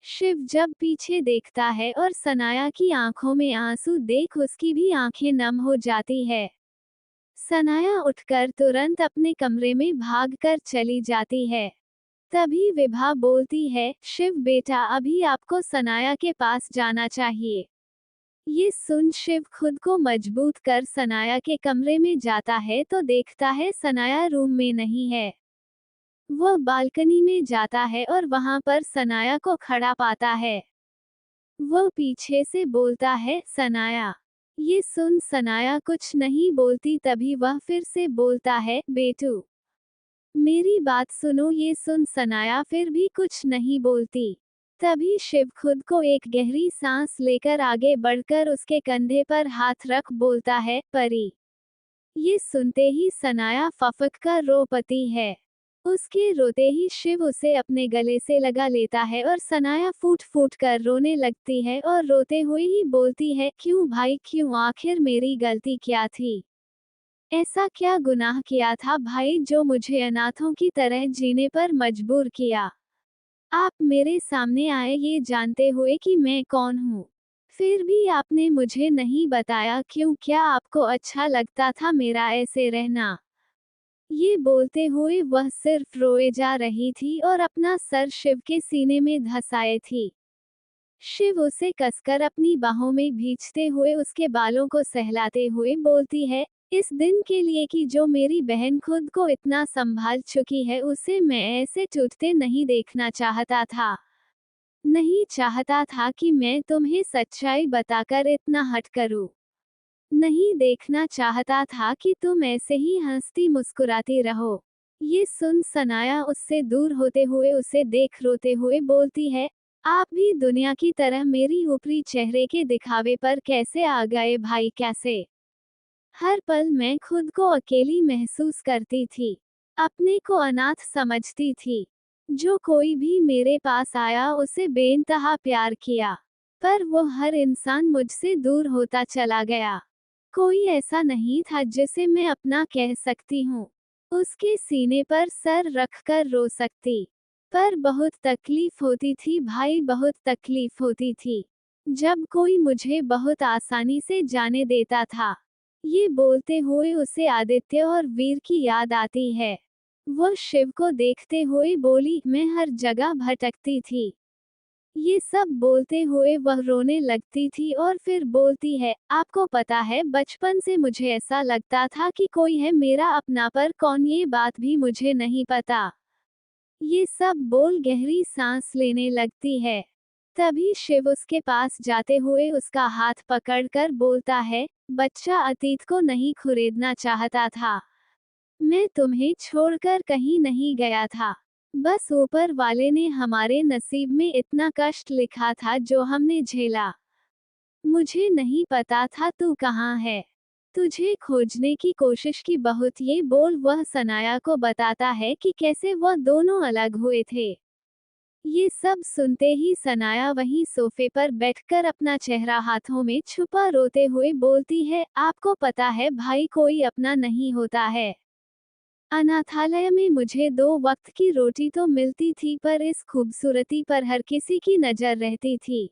शिव जब पीछे देखता है और सनाया की आंखों में आंसू देख उसकी भी आंखें नम हो जाती है। सनाया उठकर तुरंत अपने कमरे में भागकर चली जाती है। तभी विभा बोलती है, शिव बेटा अभी आपको सनाया के पास जाना चाहिए। ये सुन शिव खुद को मजबूत कर सनाया के कमरे में जाता है तो देखता है सनाया रूम में नहीं है। वह बालकनी में जाता है और वहां पर सनाया को खड़ा पाता है। वह पीछे से बोलता है, सनाया। ये सुन सनाया कुछ नहीं बोलती तभी वह फिर से बोलता है, बेटू मेरी बात सुनो। ये सुन सनाया फिर भी कुछ नहीं बोलती। तभी शिव खुद को एक गहरी सांस लेकर आगे बढ़कर उसके कंधे पर हाथ रख बोलता है, परी। ये सुनते ही सनाया फफक कर रो पड़ती है। उसके रोते ही शिव उसे अपने गले से लगा लेता है और सनाया फूट फूट कर रोने लगती है और रोते हुए ही बोलती है, क्यों भाई क्यों, आखिर मेरी गलती क्या थी? ऐसा क्या गुनाह किया था भाई जो मुझे अनाथों की तरह जीने पर मजबूर किया? आप मेरे सामने आए ये जानते हुए कि मैं कौन हूँ। फिर भी आपने मुझे नहीं बताया क्यों, क्या आपको अच्छा लगता था मेरा ऐसे रहना? ये बोलते हुए वह सिर्फ रोए जा रही थी और अपना सर शिव के सीने में धंसाए थी। शिव उसे कसकर अपनी बाहों में भींचते हुए उसके बालों को सहलाते हुए बोलती है, इस दिन के लिए कि जो मेरी बहन खुद को इतना संभाल चुकी है उसे मैं ऐसे टूटते नहीं देखना चाहता था। नहीं चाहता था कि मैं तुम्हें सच्चाई बताकर इतना हट करूं। नहीं देखना चाहता था कि तुम ऐसे ही हंसती मुस्कुराती रहो। ये सुन सनाया उससे दूर होते हुए उसे देख रोते हुए बोलती है, आप भी दुनिया की तरह मेरी ऊपरी चेहरे के दिखावे पर कैसे आ गए भाई, कैसे? हर पल मैं खुद को अकेली महसूस करती थी। अपने को अनाथ समझती थी। जो कोई भी मेरे पास आया उसे बेइंतहा प्यार किया। पर वो हर इंसान मुझसे दूर होता चला गया। कोई ऐसा नहीं था जिसे मैं अपना कह सकती हूँ। उसके सीने पर सर रखकर रो सकती। पर बहुत तकलीफ होती थी भाई, बहुत तकलीफ होती थी। जब कोई मुझे बहुत आसानी से जाने देता था। ये बोलते हुए उसे आदित्य और वीर की याद आती है। वह शिव को देखते हुए बोली, मैं हर जगह भटकती थी। ये सब बोलते हुए वह रोने लगती थी और फिर बोलती है, आपको पता है बचपन से मुझे ऐसा लगता था कि कोई है मेरा अपना, पर कौन ये बात भी मुझे नहीं पता। ये सब बोल गहरी सांस लेने लगती है। तभी शिव उसके पास जाते हुए उसका हाथ पकड़कर बोलता है, बच्चा अतीत को नहीं खुरेदना चाहता था। मैं तुम्हें छोड़कर कहीं नहीं गया था। बस ऊपर वाले ने हमारे नसीब में इतना कष्ट लिखा था जो हमने झेला। मुझे नहीं पता था तू कहाँ है। तुझे खोजने की कोशिश की बहुत। ये बोल वह सनाया को बताता है कि कैसे वह दोनों अलग हुए थे। ये सब सुनते ही सनाया वहीं सोफे पर बैठकर अपना चेहरा हाथों में छुपा रोते हुए बोलती है, आपको पता है भाई कोई अपना नहीं होता है। अनाथालय में मुझे 2 वक्त की रोटी तो मिलती थी पर इस खूबसूरती पर हर किसी की नजर रहती थी।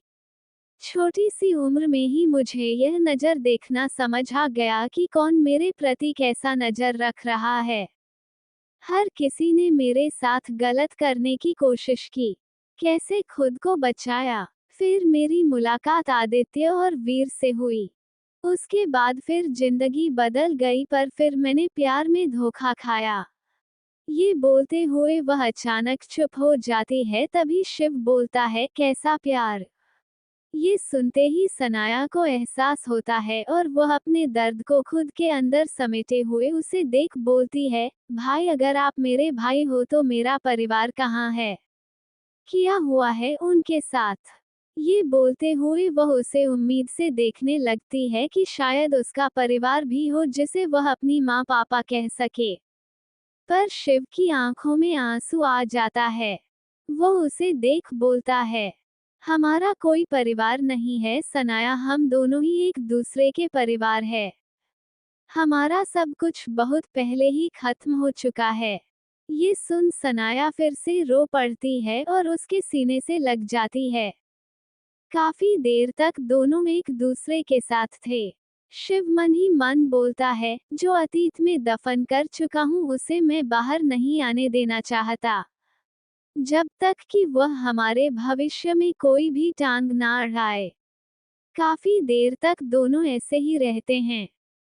छोटी सी उम्र में ही मुझे यह नजर देखना समझ आ गया कि कौन मेरे प्रति कैसा नजर रख रहा है। हर किसी ने मेरे साथ गलत करने की कोशिश की। कैसे खुद को बचाया। फिर मेरी मुलाकात आदित्य और वीर से हुई। उसके बाद फिर जिंदगी बदल गई, पर फिर मैंने प्यार में धोखा खाया। ये बोलते हुए वह अचानक चुप हो जाती है। तभी शिव बोलता है, कैसा प्यार? ये सुनते ही सनाया को एहसास होता है और वह अपने दर्द को खुद के अंदर समेटे हुए उसे देख बोलती है, भाई अगर आप मेरे भाई हो तो मेरा परिवार कहाँ है? किया हुआ है उनके साथ। ये बोलते हुए वह उसे उम्मीद से देखने लगती है कि शायद उसका परिवार भी हो जिसे वह अपनी माँ पापा कह सके। पर शिव की आंखों में आंसू आ जाता है। वो उसे देख बोलता है, हमारा कोई परिवार नहीं है सनाया, हम दोनों ही एक दूसरे के परिवार है। हमारा सब कुछ बहुत पहले ही खत्म हो चुका है। ये सुन सनाया फिर से रो पड़ती है और उसके सीने से लग जाती है। काफी देर तक दोनों एक दूसरे के साथ थे। शिव मन ही मन बोलता है, जो अतीत में दफन कर चुका हूँ उसे मैं बाहर नहीं आने देना चाहता, जब तक कि वह हमारे भविष्य में कोई भी टांग ना अड़ाए। काफी देर तक दोनों ऐसे ही रहते हैं।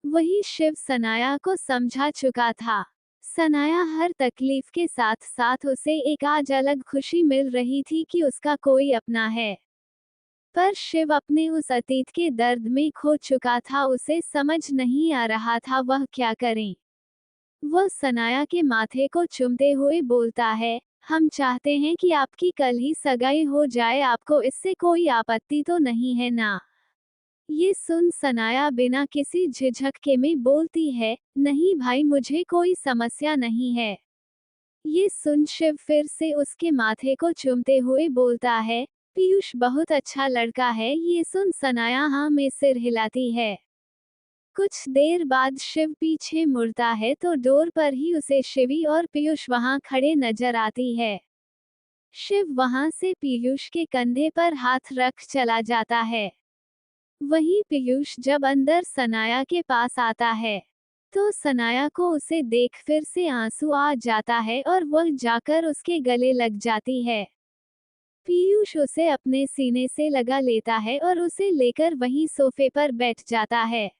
वही शिव सनाया को समझा चुका था। सनाया हर तकलीफ के साथ साथ उसे एक आज अलग खुशी मिल रही थी कि उसका कोई अपना है। पर शिव अपने उस अतीत के दर्द में खो चुका था, उसे समझ नहीं आ रहा था वह क्या करे। वह सनाया के माथे को चूमते हुए बोलता है, हम चाहते हैं कि आपकी कल ही सगाई हो जाए, आपको इससे कोई आपत्ति तो नहीं है ना? ये सुन सनाया बिना किसी झिझक के में बोलती है, नहीं भाई, मुझे कोई समस्या नहीं है। ये सुन शिव फिर से उसके माथे को चूमते हुए बोलता है, पीयूष बहुत अच्छा लड़का है। ये सुन सनाया हाँ में सिर हिलाती है। कुछ देर बाद शिव पीछे मुड़ता है तो डोर पर ही उसे शिवी और पीयूष वहां खड़े नजर आती है। शिव वहां से पीयूष के कंधे पर हाथ रख चला जाता है। वहीं पीयूष जब अंदर सनाया के पास आता है तो सनाया को उसे देख फिर से आंसू आ जाता है और वह जाकर उसके गले लग जाती है। पीयूष उसे अपने सीने से लगा लेता है और उसे लेकर वहीं सोफे पर बैठ जाता है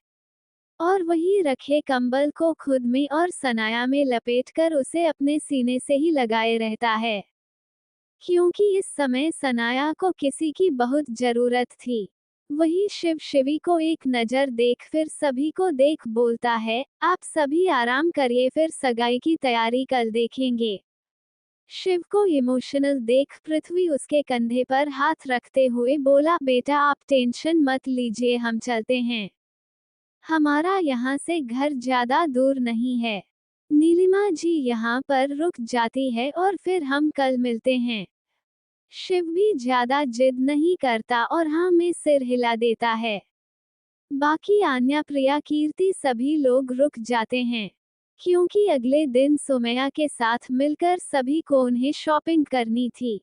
और वहीं रखे कंबल को खुद में और सनाया में लपेटकर उसे अपने सीने से ही लगाए रहता है, क्योंकि इस समय सनाया को किसी की बहुत जरूरत थी। वही शिव शिवी को एक नजर देख फिर सभी को देख बोलता है, आप सभी आराम करिए, फिर सगाई की तैयारी कल देखेंगे। शिव को इमोशनल देख पृथ्वी उसके कंधे पर हाथ रखते हुए बोला, बेटा आप टेंशन मत लीजिए, हम चलते हैं। हमारा यहाँ से घर ज्यादा दूर नहीं है। नीलिमा जी यहाँ पर रुक जाती है और फिर हम कल मिलते हैं। शिव भी ज्यादा जिद नहीं करता और हाँ में सिर हिला देता है। बाकी आन्या, प्रिया, कीर्ति सभी लोग रुक जाते हैं, क्योंकि अगले दिन सुमैया के साथ मिलकर सभी को उन्हें शॉपिंग करनी थी।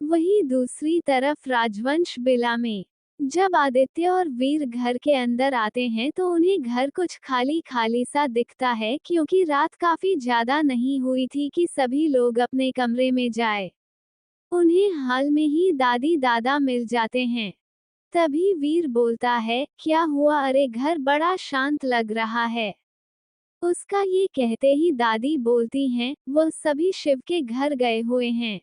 वहीं दूसरी तरफ राजवंश बिला में जब आदित्य और वीर घर के अंदर आते हैं तो उन्हें घर कुछ खाली खाली सा दिखता है, क्योंकि रात काफी ज्यादा नहीं हुई थी कि सभी लोग अपने कमरे में जाए। उन्हें हाल में ही दादी दादा मिल जाते हैं। तभी वीर बोलता है, क्या हुआ, अरे घर बड़ा शांत लग रहा है। उसका ये कहते ही दादी बोलती हैं, वह सभी शिव के घर गए हुए हैं।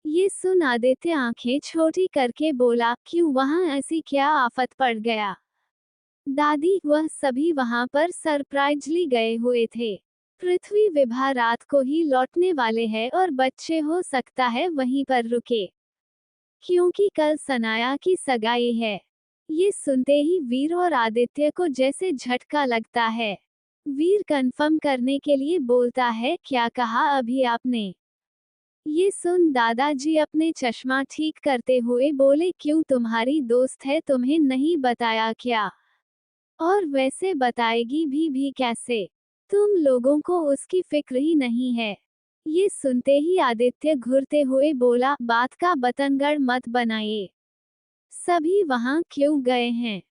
ये सुन आदित्य आंखें छोटी करके बोला, क्यों, वहां ऐसी क्या आफत पड़ गया? दादी, वह सभी वहां पर सरप्राइजली गए हुए थे। पृथ्वी विभा रात को ही लौटने वाले हैं और बच्चे हो सकता है वहीं पर रुके, क्योंकि कल सनाया की सगाई है। ये सुनते ही वीर और आदित्य को जैसे झटका लगता है। वीर कंफर्म करने के लिए बोलता है, क्या कहा अभी आपने? ये सुन दादाजी अपने चश्मा ठीक करते हुए बोले, क्यों, तुम्हारी दोस्त है, तुम्हें नहीं बताया क्या? और वैसे बताएगी भी कैसे? तुम लोगों को उसकी फिक्र ही नहीं है। ये सुनते ही आदित्य घुरते हुए बोला, बात का बतंगड़ मत बनाइए। सभी वहां क्यों गए हैं?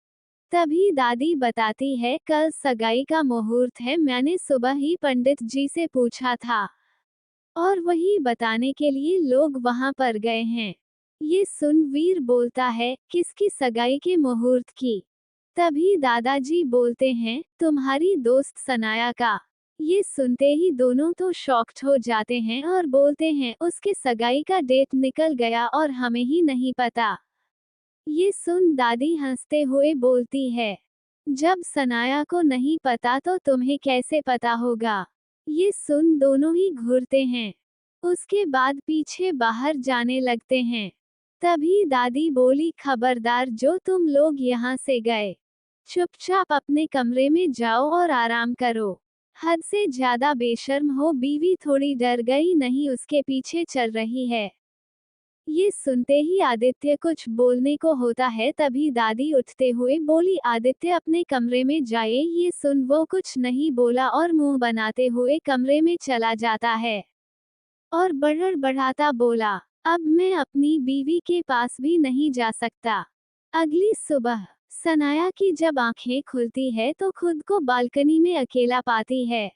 तभी दादी बताती है, कल सगाई का मुहूर्त है, मैंने सुबह ही पंडित जी से पूछा था और वही बताने के लिए लोग वहां पर गए हैं। ये सुन वीर बोलता है, किसकी सगाई के मुहूर्त की? तभी दादाजी बोलते हैं, तुम्हारी दोस्त सनाया का। ये सुनते ही दोनों तो शॉक्ड हो जाते हैं और बोलते हैं, उसके सगाई का डेट निकल गया और हमें ही नहीं पता। ये सुन दादी हंसते हुए बोलती है, जब सनाया को नहीं पता तो तुम्हें कैसे पता होगा? ये सुन दोनों ही घूरते हैं। उसके बाद पीछे बाहर जाने लगते हैं। तभी दादी बोली, खबरदार, जो तुम लोग यहाँ से गए, चुपचाप अपने कमरे में जाओ और आराम करो। हद से ज्यादा बेशर्म हो, बीवी थोड़ी डर गई नहीं, उसके पीछे चल रही है। ये सुनते ही आदित्य कुछ बोलने को होता है, तभी दादी उठते हुए बोली, आदित्य अपने कमरे में जाइए। ये सुन वो कुछ नहीं बोला और मुंह बनाते हुए कमरे में चला जाता है और बड़बड़ाता बोला, अब मैं अपनी बीवी के पास भी नहीं जा सकता। अगली सुबह सनाया की जब आंखें खुलती है तो खुद को बालकनी में अकेला पाती है।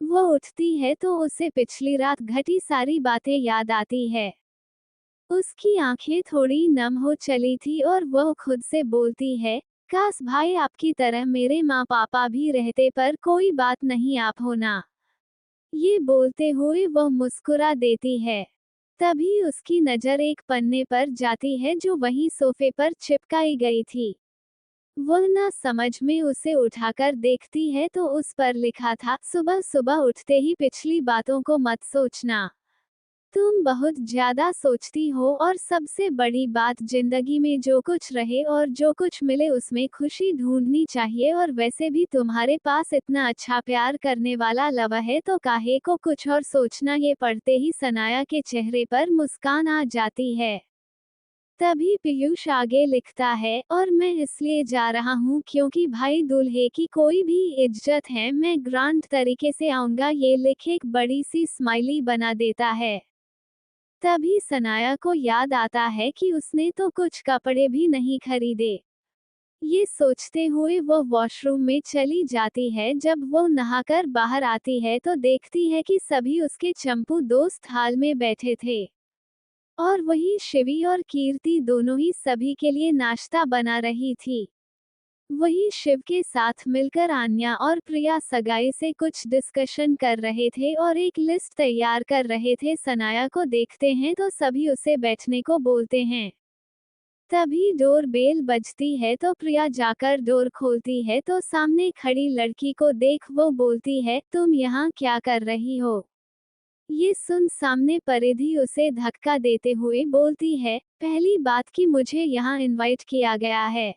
वो उठती है तो उसे पिछली रात घटी सारी बातें याद आती है। उसकी आंखें थोड़ी नम हो चली थी और वह खुद से बोलती है, काश भाई आपकी तरह मेरे माँ पापा भी रहते, पर कोई बात नहीं, आप हो ना। ये बोलते हुए वह मुस्कुरा देती है। तभी उसकी नज़र एक पन्ने पर जाती है जो वहीं सोफे पर चिपकाई गई थी। वह ना समझ में उसे उठाकर देखती है तो उस पर लिखा था, सुबह सुबह उठते ही पिछली बातों को मत सोचना। तुम बहुत ज्यादा सोचती हो, और सबसे बड़ी बात, जिंदगी में जो कुछ रहे और जो कुछ मिले उसमें खुशी ढूंढनी चाहिए, और वैसे भी तुम्हारे पास इतना अच्छा प्यार करने वाला लवा है तो काहे को कुछ और सोचना। ये पढ़ते ही सनाया के चेहरे पर मुस्कान आ जाती है। तभी पीयूष आगे लिखता है, और मैं इसलिए जा रहा हूँ क्योंकि भाई दूल्हे की कोई भी इज्जत है, मैं ग्रांट तरीके से आऊंगा। ये लिख एक बड़ी सी स्माइली बना देता है। तभी सनाया को याद आता है कि उसने तो कुछ कपड़े भी नहीं खरीदे। ये सोचते हुए वो वॉशरूम में चली जाती है। जब वो नहाकर बाहर आती है तो देखती है कि सभी उसके चंपू दोस्त हाल में बैठे थे, और वही शिवी और कीर्ति दोनों ही सभी के लिए नाश्ता बना रही थी। वही शिव के साथ मिलकर आन्या और प्रिया सगाई से कुछ डिस्कशन कर रहे थे और एक लिस्ट तैयार कर रहे थे। सनाया को देखते हैं तो सभी उसे बैठने को बोलते हैं। तभी डोर बेल बजती है तो प्रिया जाकर डोर खोलती है तो सामने खड़ी लड़की को देख वो बोलती है, तुम यहाँ क्या कर रही हो? ये सुन सामने परिधि उसे धक्का देते हुए बोलती है, पहली बात कि मुझे यहाँ इनवाइट किया गया है,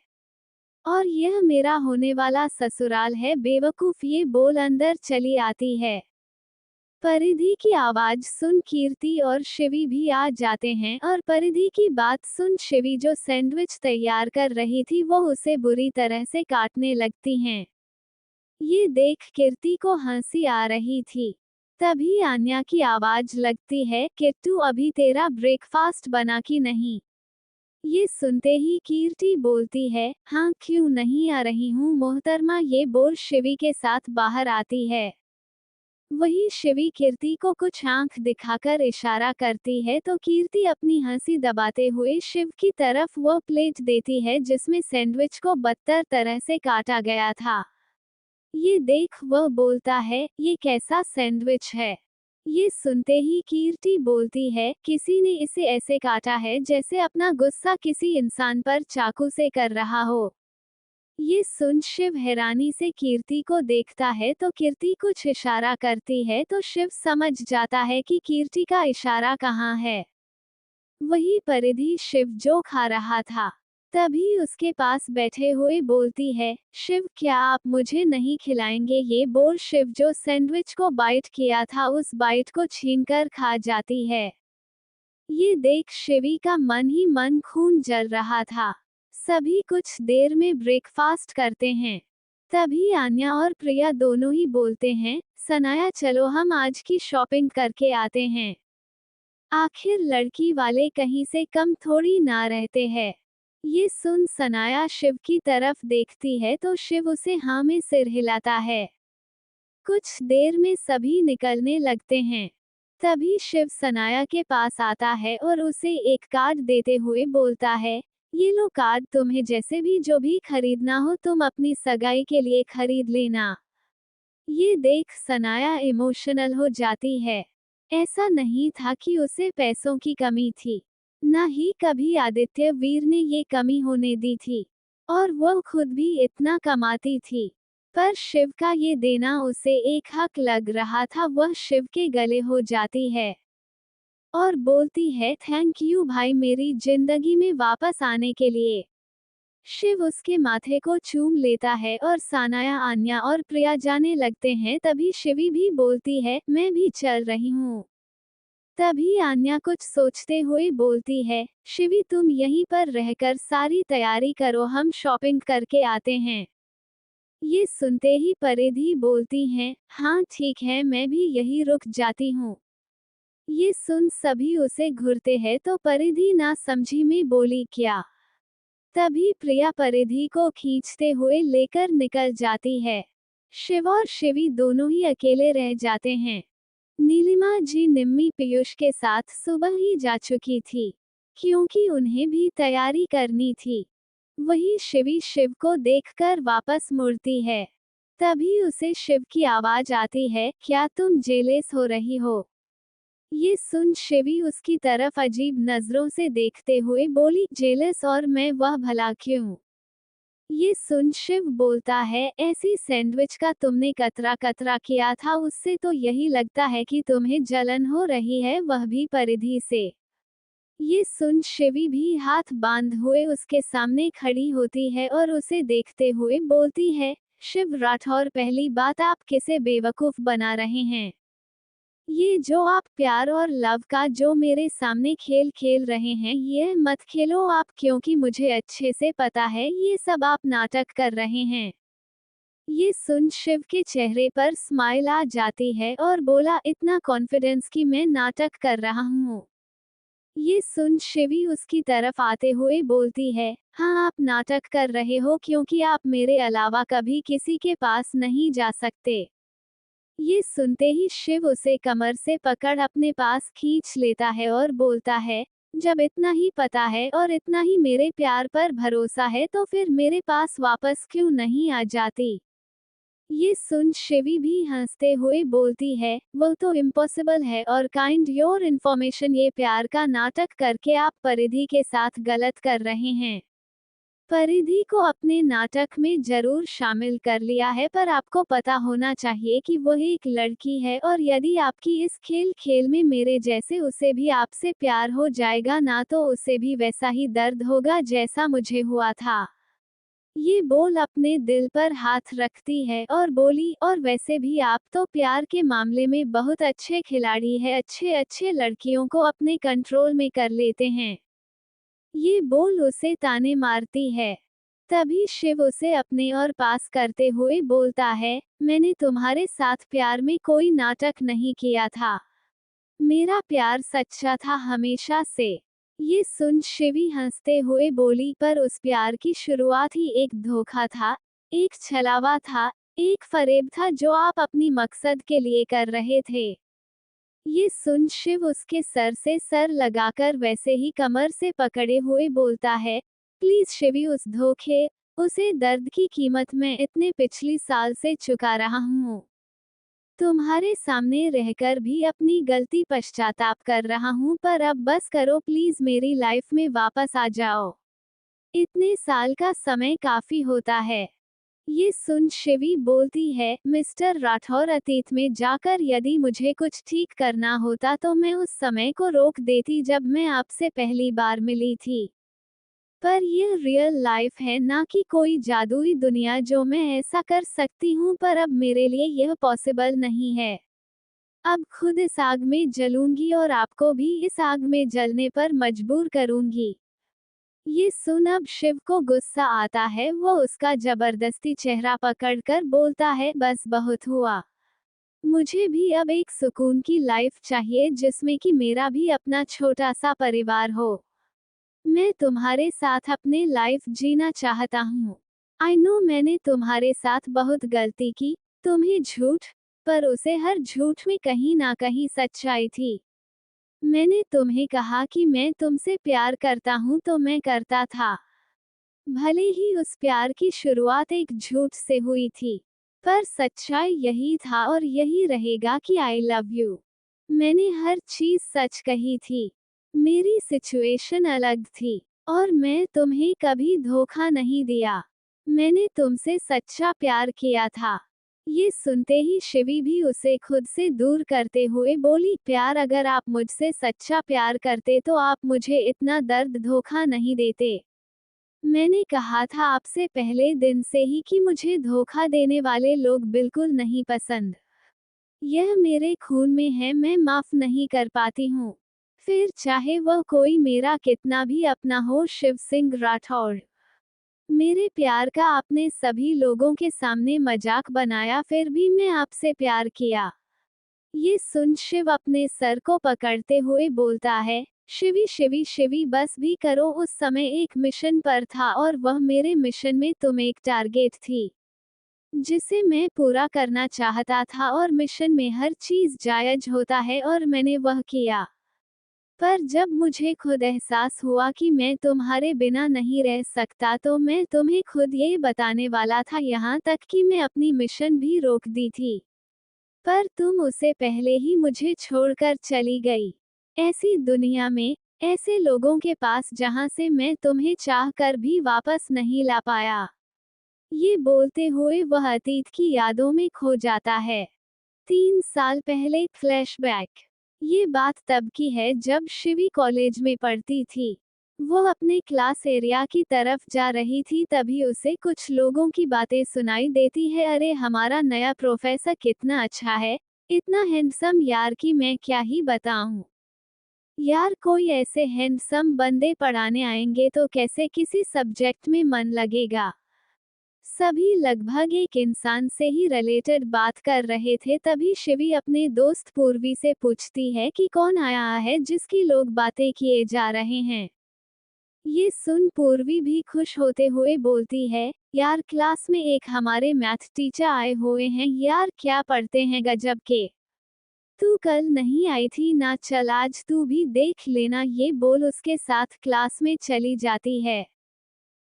और यह मेरा होने वाला ससुराल है, बेवकूफ। ये बोल अंदर चली आती है। परिधि की आवाज सुन कीर्ति और शिवी भी आ जाते हैं, और परिधि की बात सुन शिवी जो सैंडविच तैयार कर रही थी वो उसे बुरी तरह से काटने लगती हैं। ये देख कीर्ति को हंसी आ रही थी। तभी आन्या की आवाज लगती है, किट्टू अभी तेरा ब्रेकफास्ट बना कि नहीं? ये सुनते ही कीर्ति बोलती है, हाँ क्यों नहीं आ रही हूँ मोहतरमा। ये बोल शिवी के साथ बाहर आती है। वही शिवी कीर्ति को कुछ आंख दिखाकर इशारा करती है तो कीर्ति अपनी हंसी दबाते हुए शिव की तरफ वो प्लेट देती है जिसमें सैंडविच को बदतर तरह से काटा गया था। ये देख वह बोलता है, ये कैसा सैंडविच है? ये सुनते ही कीर्ति बोलती है, किसी ने इसे ऐसे काटा है जैसे अपना गुस्सा किसी इंसान पर चाकू से कर रहा हो। ये सुन शिव हैरानी से कीर्ति को देखता है तो कीर्ति कुछ इशारा करती है तो शिव समझ जाता है कि कीर्ति का इशारा कहाँ है। वही परिधि शिव जो खा रहा था। तभी उसके पास बैठे हुए बोलती है, शिव क्या आप मुझे नहीं खिलाएंगे? ये बोल शिव जो सैंडविच को बाइट किया था उस बाइट को छीनकर खा जाती है। ये देख शिवी का मन ही मन खून जल रहा था। सभी कुछ देर में ब्रेकफास्ट करते हैं। तभी आन्या और प्रिया दोनों ही बोलते हैं, सनाया चलो हम आज की शॉपिंग करके आते हैं। आखिर लड़की वाले कहीं से कम थोड़ी ना रहते हैं। ये सुन सनाया शिव की तरफ देखती है तो शिव उसे हाँ में सिर हिलाता है। कुछ देर में सभी निकलने लगते हैं। तभी शिव सनाया के पास आता है और उसे एक कार्ड देते हुए बोलता है, ये लो कार्ड, तुम्हें जैसे भी जो भी खरीदना हो तुम अपनी सगाई के लिए खरीद लेना। ये देख सनाया इमोशनल हो जाती है। ऐसा नहीं था कि उसे पैसों की कमी थी, न ही कभी आदित्य वीर ने ये कमी होने दी थी, और वह खुद भी इतना कमाती थी। पर शिव का ये देना उसे एक हक लग रहा था। वह शिव के गले हो जाती है और बोलती है, थैंक यू भाई मेरी जिंदगी में वापस आने के लिए। शिव उसके माथे को चूम लेता है और सनाया, आन्या और प्रिया जाने लगते हैं। तभी शिवी भी बोलती है, मैं भी चल रही हूँ। तभी आन्या कुछ सोचते हुए बोलती है, शिवी तुम यहीं पर रहकर सारी तैयारी करो, हम शॉपिंग करके आते हैं। ये सुनते ही परिधि बोलती हैं, हाँ ठीक है, मैं भी यही रुक जाती हूँ। ये सुन सभी उसे घूरते हैं तो परिधि ना समझी में बोली, क्या? तभी प्रिया परिधि को खींचते हुए लेकर निकल जाती है। शिव और शिवी दोनों ही अकेले रह जाते हैं। नीलिमा जी निम्मी पीयूष के साथ सुबह ही जा चुकी थी, क्योंकि उन्हें भी तैयारी करनी थी। वही शिवी शिव को देखकर वापस मुड़ती है। तभी उसे शिव की आवाज आती है, क्या तुम जेलेस हो रही हो? ये सुन शिवी उसकी तरफ अजीब नजरों से देखते हुए बोली, जेलस और मैं वह भला क्यों? ये सुन शिव बोलता है, ऐसी सैंडविच का तुमने कतरा कतरा किया था, उससे तो यही लगता है कि तुम्हें जलन हो रही है, वह भी परिधि से। ये सुन शिवी भी हाथ बांध हुए उसके सामने खड़ी होती है और उसे देखते हुए बोलती है, शिव राठौर, पहली बात आप किसे बेवकूफ बना रहे हैं? ये जो आप प्यार और लव का जो मेरे सामने खेल खेल रहे हैं, ये मत खेलो आप, क्योंकि मुझे अच्छे से पता है ये सब आप नाटक कर रहे हैं। ये सुन शिव के चेहरे पर स्माइल आ जाती है और बोला, इतना कॉन्फिडेंस कि मैं नाटक कर रहा हूँ? ये सुन शिवी उसकी तरफ आते हुए बोलती है, हाँ आप नाटक कर रहे हो, क्योंकि आप मेरे अलावा कभी किसी के पास नहीं जा सकते। ये सुनते ही शिव उसे कमर से पकड़ अपने पास खींच लेता है और बोलता है, जब इतना ही पता है और इतना ही मेरे प्यार पर भरोसा है तो फिर मेरे पास वापस क्यों नहीं आ जाती? ये सुन शिवी भी हंसते हुए बोलती है, वो तो इम्पॉसिबल है, और काइंड योर इन्फॉर्मेशन, ये प्यार का नाटक करके आप परिधि के साथ गलत कर रहे हैं। परिधि को अपने नाटक में जरूर शामिल कर लिया है, पर आपको पता होना चाहिए कि वह एक लड़की है, और यदि आपकी इस खेल खेल में मेरे जैसे उसे भी आपसे प्यार हो जाएगा ना, तो उसे भी वैसा ही दर्द होगा जैसा मुझे हुआ था। ये बोल अपने दिल पर हाथ रखती है और बोली, और वैसे भी आप तो प्यार के मामले में बहुत अच्छे खिलाड़ी है, अच्छे अच्छे लड़कियों को अपने कंट्रोल में कर लेते हैं। ये बोल उसे ताने मारती है। तभी शिव उसे अपने और पास करते हुए बोलता है, मैंने तुम्हारे साथ प्यार में कोई नाटक नहीं किया था। मेरा प्यार सच्चा था हमेशा से। ये सुन शिवी हंसते हुए बोली, पर उस प्यार की शुरुआत ही एक धोखा था, एक छलावा था, एक फरेब था जो आप अपनी मकसद के लिए कर रहे थे। ये सुन शिव उसके सर से सर लगाकर वैसे ही कमर से पकड़े हुए बोलता है, प्लीज शिवी, उस धोखे, उसे दर्द की कीमत मैं इतने पिछली साल से चुका रहा हूँ। तुम्हारे सामने रहकर भी अपनी गलती पश्चाताप कर रहा हूँ, पर अब बस करो प्लीज, मेरी लाइफ में वापस आ जाओ। इतने साल का समय काफी होता है। ये सुन शिवी बोलती है, मिस्टर राठौर, अतीत में जाकर यदि मुझे कुछ ठीक करना होता तो मैं उस समय को रोक देती जब मैं आपसे पहली बार मिली थी। पर यह रियल लाइफ है, ना कि कोई जादुई दुनिया जो मैं ऐसा कर सकती हूँ, पर अब मेरे लिए यह पॉसिबल नहीं है। अब खुद इस आग में जलूंगी और आपको भी इस आग में जलने पर मजबूर करूंगी। ये सुन अब शिव को गुस्सा आता है, वो उसका जबरदस्ती चेहरा पकड़कर बोलता है, बस बहुत हुआ। मुझे भी अब एक सुकून की लाइफ चाहिए जिसमें कि मेरा भी अपना छोटा सा परिवार हो। मैं तुम्हारे साथ अपने लाइफ जीना चाहता हूँ। आई नो मैंने तुम्हारे साथ बहुत गलती की, तुम्हें झूठ, पर उसे हर झूठ में कहीं ना कहीं सच्चाई थी। मैंने तुम्हें कहा कि मैं तुमसे प्यार करता हूँ तो मैं करता था। भले ही उस प्यार की शुरुआत एक झूठ से हुई थी, पर सच्चाई यही था और यही रहेगा कि आई लव यू। मैंने हर चीज सच कही थी। मेरी सिचुएशन अलग थी, और मैं तुम्हें कभी धोखा नहीं दिया। मैंने तुमसे सच्चा प्यार किया था। ये सुनते ही शिवी भी उसे खुद से दूर करते हुए बोली, प्यार, अगर आप मुझसे सच्चा प्यार करते तो आप मुझे इतना दर्द धोखा नहीं देते। मैंने कहा था आपसे पहले दिन से ही कि मुझे धोखा देने वाले लोग बिल्कुल नहीं पसंद। यह मेरे खून में है, मैं माफ नहीं कर पाती हूँ। फिर चाहे वह कोई मेरा कितना भी अपना हो। शिव सिंह राठौड़। मेरे प्यार का आपने सभी लोगों के सामने मजाक बनाया, फिर भी मैं आपसे प्यार किया। ये सुन शिव अपने सर को पकड़ते हुए बोलता है, शिवी शिवी शिवी बस भी करो। उस समय एक मिशन पर था और वह मेरे मिशन में तुम एक टारगेट थी जिसे मैं पूरा करना चाहता था, और मिशन में हर चीज जायज होता है और मैंने वह किया। पर जब मुझे खुद एहसास हुआ कि मैं तुम्हारे बिना नहीं रह सकता, तो मैं तुम्हें खुद ये बताने वाला था, यहाँ तक कि मैं अपनी मिशन भी रोक दी थी। पर तुम उससे पहले ही मुझे छोड़कर चली गई। ऐसी दुनिया में, ऐसे लोगों के पास जहां से मैं तुम्हें चाह कर भी वापस नहीं ला पाया। ये बोलते हुए वह अतीत की यादों में खो जाता है। 3 साल पहले फ्लैशबैक। ये बात तब की है जब शिवी कॉलेज में पढ़ती थी। वो अपने क्लास एरिया की तरफ जा रही थी, तभी उसे कुछ लोगों की बातें सुनाई देती है। अरे हमारा नया प्रोफेसर कितना अच्छा है, इतना हैंडसम यार कि मैं क्या ही बताऊं। यार कोई ऐसे हैंडसम बंदे पढ़ाने आएंगे तो कैसे किसी सब्जेक्ट में मन लगेगा। सभी लगभग एक इंसान से ही रिलेटेड बात कर रहे थे, तभी शिवी अपने दोस्त पूर्वी से पूछती है कि कौन आया है जिसकी लोग बातें किए जा रहे हैं। ये सुन पूर्वी भी खुश होते हुए बोलती है, यार क्लास में एक हमारे मैथ टीचर आए हुए हैं यार, क्या पढ़ते हैं गजब के। तू कल नहीं आई थी ना, चल आज तू भी देख लेना। ये बोल उसके साथ क्लास में चली जाती है।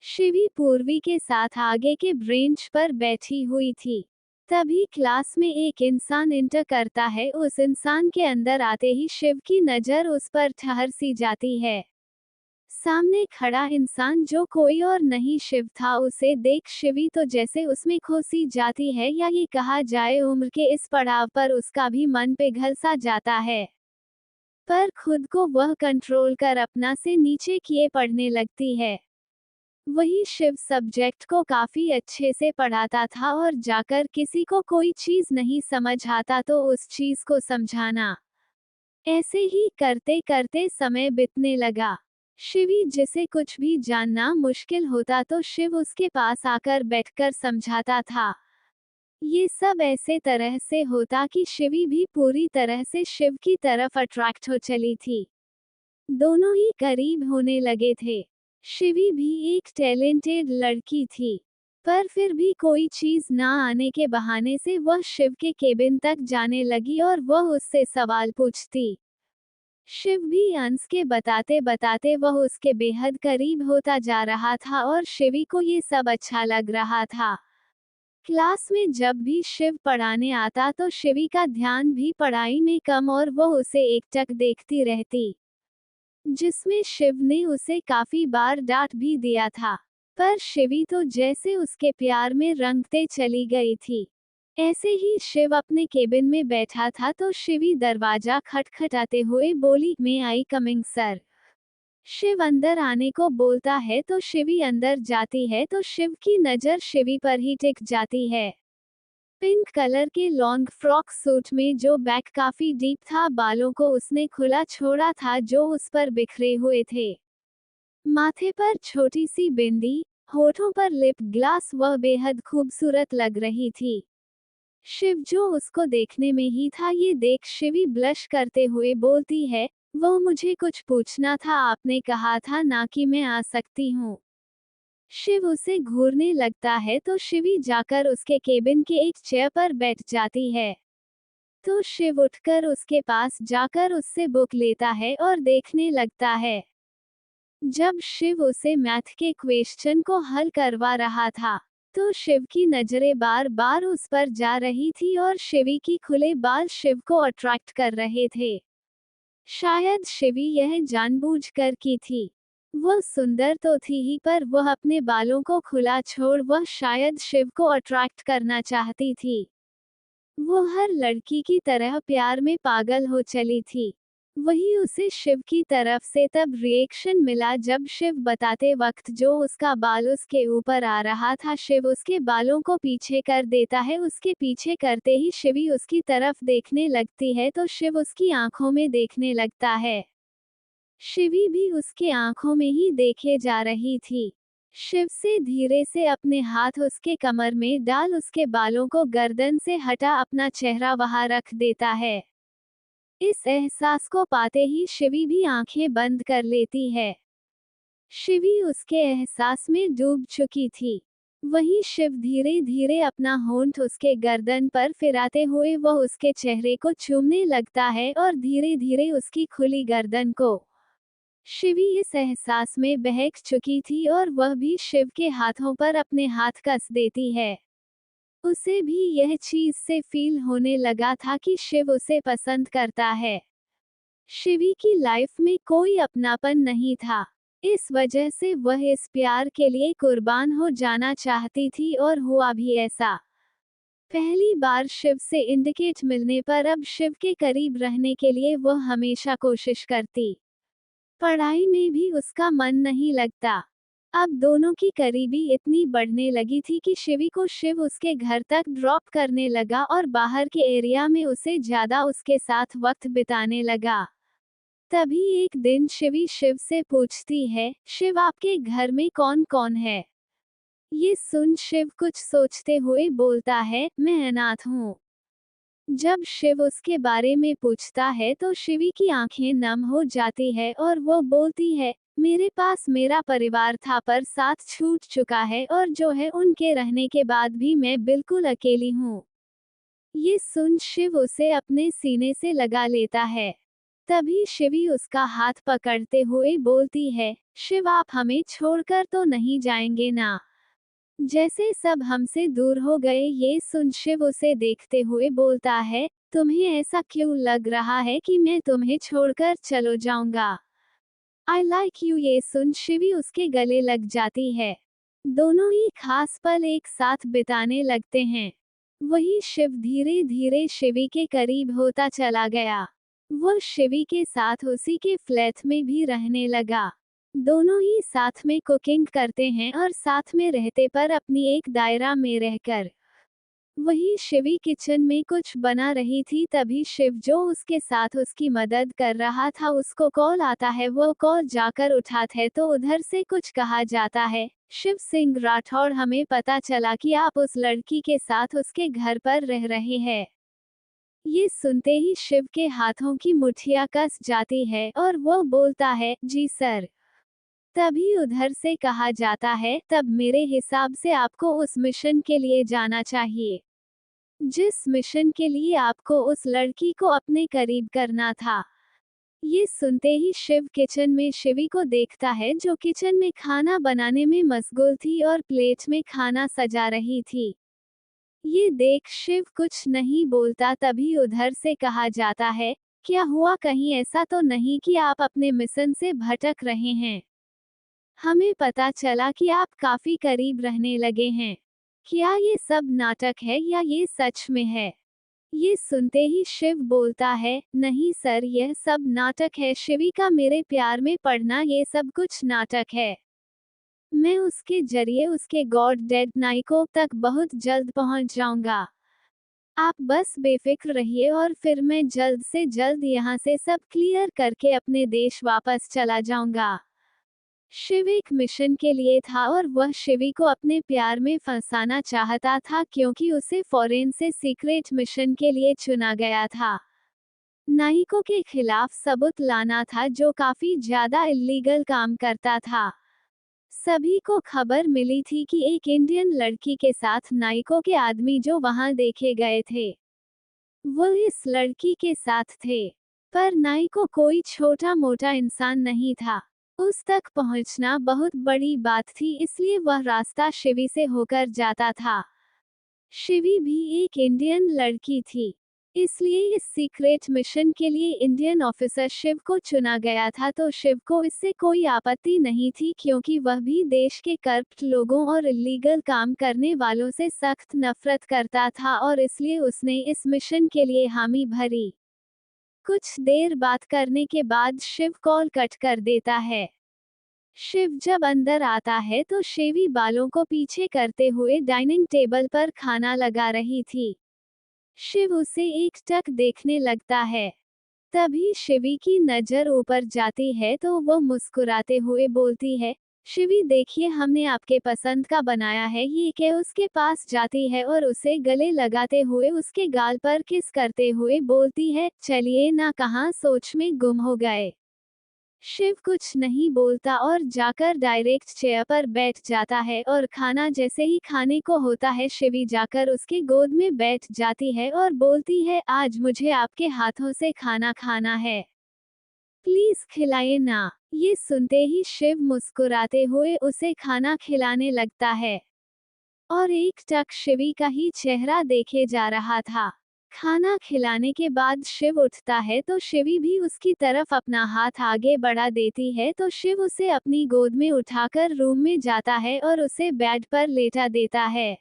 शिवी पूर्वी के साथ आगे के ब्रेंच पर बैठी हुई थी। तभी क्लास में एक इंसान इंटर करता है। उस इंसान के अंदर आते ही शिव की नजर उस पर ठहर सी जाती है। सामने खड़ा इंसान जो कोई और नहीं शिव था, उसे देख शिवी तो जैसे उसमें खो सी जाती है, या ये कहा जाए उम्र के इस पड़ाव पर उसका भी मन पिघल सा जाता है। पर खुद को वह कंट्रोल कर अपना से नीचे किए पढ़ने लगती है। वही शिव सब्जेक्ट को काफी अच्छे से पढ़ाता था, और जाकर किसी को कोई चीज नहीं समझ आता तो उस चीज को समझाना। ऐसे ही करते करते समय बीतने लगा। शिवी जिसे कुछ भी जानना मुश्किल होता तो शिव उसके पास आकर बैठकर समझाता था। ये सब ऐसे तरह से होता कि शिवी भी पूरी तरह से शिव की तरफ अट्रैक्ट हो चली थी। दोनों ही करीब होने लगे थे। शिवी भी एक टैलेंटेड लड़की थी, पर फिर भी कोई चीज ना आने के बहाने से वह शिव के केबिन तक जाने लगी और वह उससे सवाल पूछती। शिव भी अंश के बताते बताते वह उसके बेहद करीब होता जा रहा था, और शिवी को ये सब अच्छा लग रहा था। क्लास में जब भी शिव पढ़ाने आता तो शिवी का ध्यान भी पढ़ाई में कम, और वह उसे एकटक देखती रहती, जिसमें शिव ने उसे काफी बार डांट भी दिया था। पर शिवी तो जैसे उसके प्यार में रंगते चली गई थी। ऐसे ही शिव अपने केबिन में बैठा था तो शिवी दरवाजा खटखटाते हुए बोली, मे आई कमिंग सर। शिव अंदर आने को बोलता है तो शिवी अंदर जाती है तो शिव की नजर शिवी पर ही टिक जाती है। पिंक कलर के लॉन्ग फ्रॉक सूट में जो बैक काफी डीप था, बालों को उसने खुला छोड़ा था जो उस पर बिखरे हुए थे। माथे पर छोटी सी बिंदी, होठों पर लिप ग्लास, वह बेहद खूबसूरत लग रही थी। शिव जो उसको देखने में ही था, ये देख शिवी ब्लश करते हुए बोलती है, वो मुझे कुछ पूछना था, आपने कहा था ना कि मैं आ सकती हूँ। शिव उसे घूरने लगता है तो शिवी जाकर उसके केबिन के एक चेयर पर बैठ जाती है। तो शिव उठकर उसके पास जाकर उससे बुक लेता है और देखने लगता है। जब शिव उसे मैथ के क्वेश्चन को हल करवा रहा था, तो शिव की नजरें बार बार उस पर जा रही थी और शिवी की खुले बाल शिव को अट्रैक्ट कर रहे थे। शायद शिवी यह जानबूझकर की थी। वह सुंदर तो थी ही, पर वह अपने बालों को खुला छोड़ वह शायद शिव को अट्रैक्ट करना चाहती थी। वो हर लड़की की तरह प्यार में पागल हो चली थी। वही उसे शिव की तरफ से तब रिएक्शन मिला जब शिव बताते वक्त जो उसका बाल उसके ऊपर आ रहा था, शिव उसके बालों को पीछे कर देता है। उसके पीछे करते ही शिवी उसकी तरफ देखने लगती है तो शिव उसकी आंखों में देखने लगता है। शिवी भी उसके आंखों में ही देखे जा रही थी। शिव से धीरे से अपने हाथ उसके कमर में डाल उसके बालों को गर्दन से हटा अपना चेहरा वहां रख देता है। इस एहसास को पाते ही शिवी भी आंखें बंद कर लेती है। शिवी उसके एहसास में डूब चुकी थी। वहीं शिव धीरे धीरे अपना होंठ उसके गर्दन पर फिराते हुए वह उसके चेहरे को चूमने लगता है और धीरे धीरे उसकी खुली गर्दन को। शिवी इस एहसास में बहक चुकी थी और वह भी शिव के हाथों पर अपने हाथ कस देती है। उसे भी यह चीज से फील होने लगा था कि शिव उसे पसंद करता है। शिवी की लाइफ में कोई अपनापन नहीं था। इस वजह से वह इस प्यार के लिए कुर्बान हो जाना चाहती थी और हुआ भी ऐसा। पहली बार शिव से इंडिकेट मिलने पर अब शिव के करीब रहने के लिए वह हमेशा कोशिश करती। पढ़ाई में भी उसका मन नहीं लगता। अब दोनों की करीबी इतनी बढ़ने लगी थी कि शिवी को शिव उसके घर तक ड्रॉप करने लगा और बाहर के एरिया में उसे ज्यादा उसके साथ वक्त बिताने लगा। तभी एक दिन शिवी शिव से पूछती है, शिव आपके घर में कौन कौन है? ये सुन शिव कुछ सोचते हुए बोलता है, मैं अनाथ हूँ। जब शिव उसके बारे में पूछता है तो शिवी की आंखें नम हो जाती है और वो बोलती है, मेरे पास मेरा परिवार था पर साथ छूट चुका है और जो है उनके रहने के बाद भी मैं बिल्कुल अकेली हूँ। ये सुन शिव उसे अपने सीने से लगा लेता है। तभी शिवी उसका हाथ पकड़ते हुए बोलती है, शिव आप हमें छोड़कर तो नहीं जाएंगे ना? जैसे सब हमसे दूर हो गए। ये सुन शिव उसे देखते हुए बोलता है, तुम्हें ऐसा क्यों लग रहा है कि मैं तुम्हें छोड़कर चलो जाऊंगा? I like you. ये सुन शिवी उसके गले लग जाती है। दोनों ही खास पल एक साथ बिताने लगते हैं। वही शिव धीरे धीरे शिवी के करीब होता चला गया। वो शिवी के साथ उसी के फ्लैट में भी रहने लगा। दोनों ही साथ में कुकिंग करते हैं और साथ में रहते पर अपनी एक दायरा में रहकर। वही शिवी किचन में कुछ बना रही थी तभी शिव जो उसके साथ उसकी मदद कर रहा था उसको कॉल आता है। वो कॉल जाकर उठाते है तो उधर से कुछ कहा जाता है, शिव सिंह राठौड़ हमें पता चला कि आप उस लड़की के साथ उसके घर पर रह रहे हैं। ये सुनते ही शिव के हाथों की मुठ्ठियां कस जाती है और वो बोलता है, जी सर। तभी उधर से कहा जाता है, तब मेरे हिसाब से आपको उस मिशन के लिए जाना चाहिए जिस मिशन के लिए आपको उस लड़की को अपने करीब करना था। ये सुनते ही शिव किचन में शिवी को देखता है जो किचन में खाना बनाने में मशगूल थी और प्लेट में खाना सजा रही थी। ये देख शिव कुछ नहीं बोलता। तभी उधर से कहा जाता है, क्या हुआ, कहीं ऐसा तो नहीं कि आप अपने मिशन से भटक रहे हैं? हमें पता चला कि आप काफी करीब रहने लगे हैं। क्या ये सब नाटक है या ये सच में है? ये सुनते ही शिव बोलता है, नहीं सर यह सब नाटक है। शिवी का मेरे प्यार में पड़ना ये सब कुछ नाटक है। मैं उसके जरिए उसके गॉड डेड नाइको तक बहुत जल्द पहुंच जाऊंगा। आप बस बेफिक्र रहिए और फिर मैं जल्द से जल्द यहाँ से सब क्लियर करके अपने देश वापस चला जाऊंगा। शिव एक मिशन के लिए था और वह शिवी को अपने प्यार में फंसाना चाहता था क्योंकि उसे फॉरेन से सीक्रेट मिशन के लिए चुना गया था। नाइको के खिलाफ सबूत लाना था जो काफी ज्यादा इल्लीगल काम करता था। सभी को खबर मिली थी कि एक इंडियन लड़की के साथ नाइको के आदमी जो वहां देखे गए थे वो इस लड़की के साथ थे। पर नाइको कोई छोटा मोटा इंसान नहीं था। उस तक पहुंचना बहुत बड़ी बात थी इसलिए वह रास्ता शिवी से होकर जाता था। शिवी भी एक इंडियन लड़की थी इसलिए इस सीक्रेट मिशन के लिए इंडियन ऑफिसर शिव को चुना गया था। तो शिव को इससे कोई आपत्ति नहीं थी क्योंकि वह भी देश के करप्ट लोगों और इलीगल काम करने वालों से सख्त नफरत करता था और इसलिए उसने इस मिशन के लिए हामी भरी। कुछ देर बात करने के बाद शिव कॉल कट कर देता है। शिव जब अंदर आता है तो शेवी बालों को पीछे करते हुए डाइनिंग टेबल पर खाना लगा रही थी। शिव उसे एकटक देखने लगता है। तभी शिवी की नजर ऊपर जाती है तो वो मुस्कुराते हुए बोलती है, शिवी देखिए हमने आपके पसंद का बनाया है। ये कह उसके पास जाती है और उसे गले लगाते हुए उसके गाल पर किस करते हुए बोलती है, चलिए ना, कहाँ सोच में गुम हो गए। शिव कुछ नहीं बोलता और जाकर डायरेक्ट चेयर पर बैठ जाता है और खाना जैसे ही खाने को होता है शिवी जाकर उसके गोद में बैठ जाती है और बोलती है, आज मुझे आपके हाथों से खाना खाना है, प्लीज खिलाइए ना। ये सुनते ही शिव मुस्कुराते हुए उसे खाना खिलाने लगता है और एक टक शिवी का ही चेहरा देखे जा रहा था। खाना खिलाने के बाद शिव उठता है तो शिवी भी उसकी तरफ अपना हाथ आगे बढ़ा देती है तो शिव उसे अपनी गोद में उठाकर रूम में जाता है और उसे बेड पर लेटा देता है।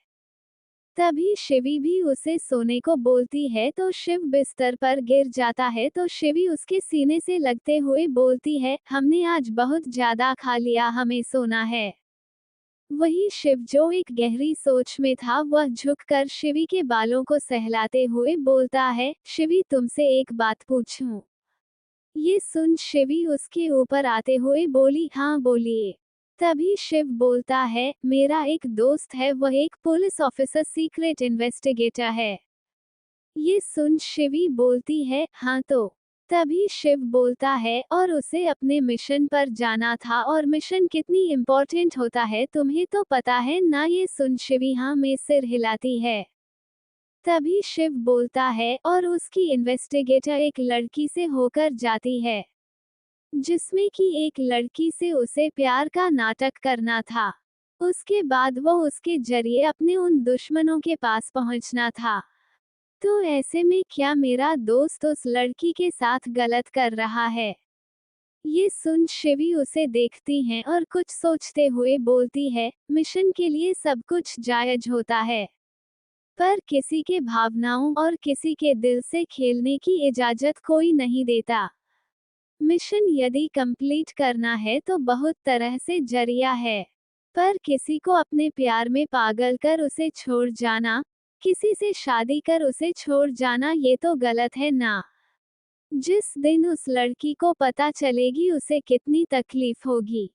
तभी शिवी भी उसे सोने को बोलती है तो शिव बिस्तर पर गिर जाता है तो शिवी उसके सीने से लगते हुए बोलती है, हमने आज बहुत ज्यादा खा लिया, हमें सोना है। वही शिव जो एक गहरी सोच में था वह झुककर शिवी के बालों को सहलाते हुए बोलता है, शिवी तुमसे एक बात पूछूं? ये सुन शिवी उसके ऊपर आते हुए बोली, हाँ बोलिए। तभी शिव बोलता है, मेरा एक दोस्त है, वह एक पुलिस ऑफिसर सीक्रेट इन्वेस्टिगेटर है। ये सुन शिवी बोलती है, हाँ तो। तभी शिव बोलता है, और उसे अपने मिशन पर जाना था, और मिशन कितनी इम्पोर्टेंट होता है तुम्हें तो पता है ना। ये सुन शिवी हाँ में सिर हिलाती है। तभी शिव बोलता है, और उसकी इन्वेस्टिगेटर एक लड़की से होकर जाती है, जिसमें कि एक लड़की से उसे प्यार का नाटक करना था। उसके बाद वो उसके जरिए अपने उन दुश्मनों के पास पहुंचना था। तो ऐसे में क्या मेरा दोस्त उस लड़की के साथ गलत कर रहा है? ये सुन शिवी उसे देखती हैं और कुछ सोचते हुए बोलती है, मिशन के लिए सब कुछ जायज होता है, पर किसी के भावनाओं और किसी के दिल से खेलने की इजाजत कोई नहीं देता। मिशन यदि कंप्लीट करना है तो बहुत तरह से जरिया है, पर किसी को अपने प्यार में पागल कर उसे छोड़ जाना, किसी से शादी कर उसे छोड़ जाना, ये तो गलत है ना। जिस दिन उस लड़की को पता चलेगी उसे कितनी तकलीफ होगी।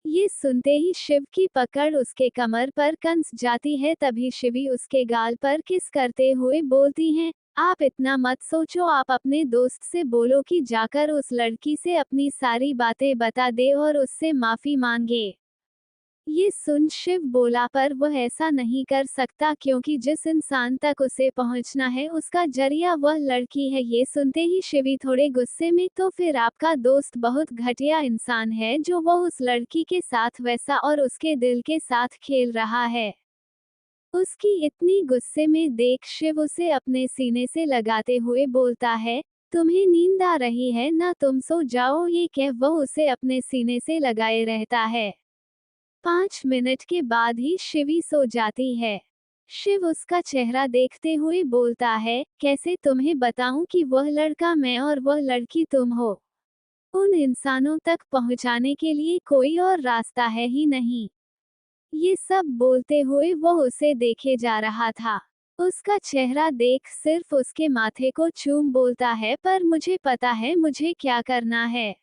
ये सुनते ही शिव की पकड़ उसके कमर पर कंस जाती है। तभी शिवी उसके गाल पर किस करते हुए बोलती हैं, आप इतना मत सोचो, आप अपने दोस्त से बोलो कि जाकर उस लड़की से अपनी सारी बातें बता दे और उससे माफी मांगे। ये सुन शिव बोला, पर वह ऐसा नहीं कर सकता क्योंकि जिस इंसान तक उसे पहुंचना है उसका जरिया वह लड़की है। ये सुनते ही शिवी थोड़े गुस्से में, तो फिर आपका दोस्त बहुत घटिया इंसान है जो वो उस लड़की के साथ वैसा और उसके दिल के साथ खेल रहा है। उसकी इतनी गुस्से में देख शिव उसे अपने सीने से लगाते हुए बोलता है, तुम्हें नींद आ रही है ना, तुम सो जाओ। ये कह वो उसे अपने सीने से लगाए रहता है। 5 मिनट के बाद ही शिवी सो जाती है। शिव उसका चेहरा देखते हुए बोलता है, कैसे तुम्हें बताऊं कि वह लड़का मैं और वह लड़की तुम हो। उन इंसानों तक पहुंचाने के लिए कोई और रास्ता है ही नहीं। ये सब बोलते हुए वो उसे देखे जा रहा था। उसका चेहरा देख सिर्फ उसके माथे को चूम बोलता है, पर मुझे पता है मुझे क्या करना है।